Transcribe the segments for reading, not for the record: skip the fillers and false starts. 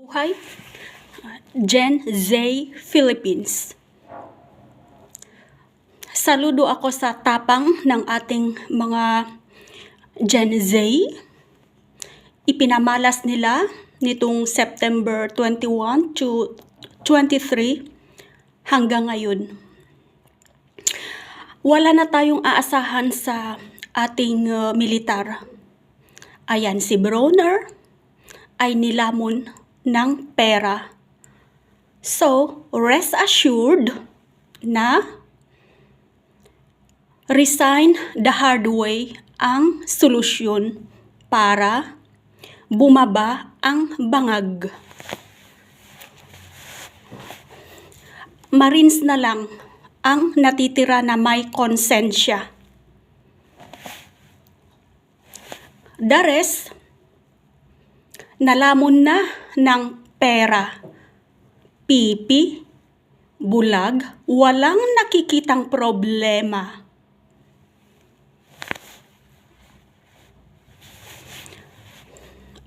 Buhay, Gen Z Philippines. Saludo ako sa tapang ng ating mga Gen Z. Ipinamalas nila nitong September 21 to 23 hanggang ngayon. Wala na tayong aasahan sa ating militar. Ayan, si Bronner ay nilamon ng pera. So, rest assured na resign the hard way ang solusyon para bumaba ang bangag. Marines na lang ang natitira na may konsensya. The rest, nalamon na ng pera. Pipi, bulag, walang nakikitang problema.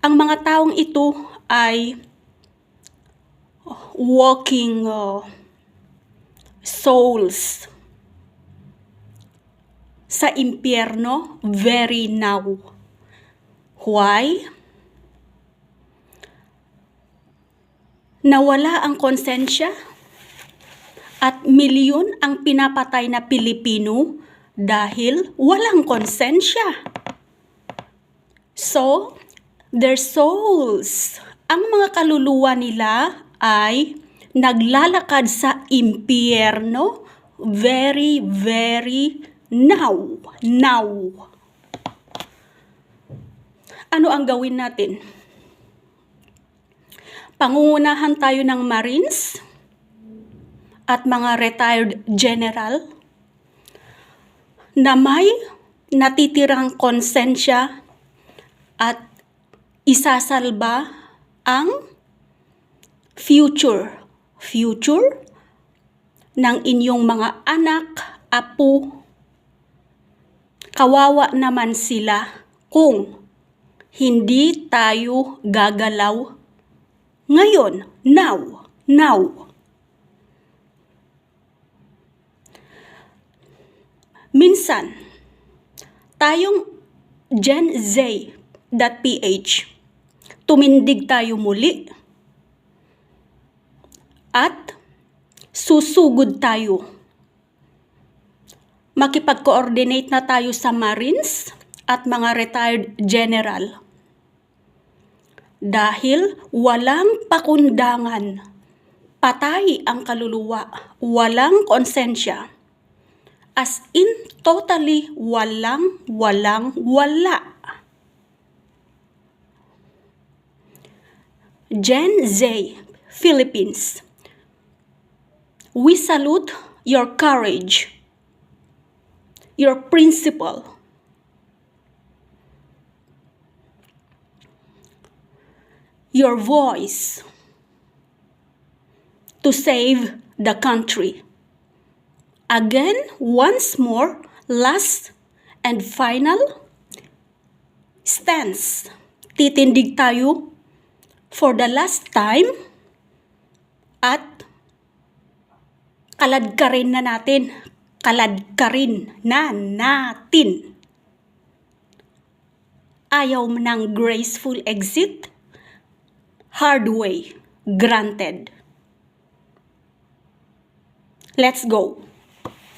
Ang mga taong ito ay walking souls sa impyerno very now. Why? Nawala ang konsensya at milyon ang pinapatay na Pilipino dahil walang konsensya. So, their souls, ang mga kaluluwa nila ay naglalakad sa impyerno very, very now. Ano ang gawin natin? Pangungunahan tayo ng Marines at mga retired general na may natitirang konsensya at isasalba ang future ng inyong mga anak, apo. Kawawa naman sila kung hindi tayo gagalaw ngayon, now. Minsan, tayong Gen Z.ph, tumindig tayo muli at susugod tayo. Makipag-coordinate na tayo sa Marines at mga retired general. Dahil walang pakundangan, patay ang kaluluwa, walang konsensya. As in, totally wala. Gen Z Philippines, we salute your courage, your principle, your voice to save the country. Again, once more, last and final stance. Titindig tayo for the last time at kaladkarin na natin. Ayaw ng graceful exit, hard way, granted. Let's go.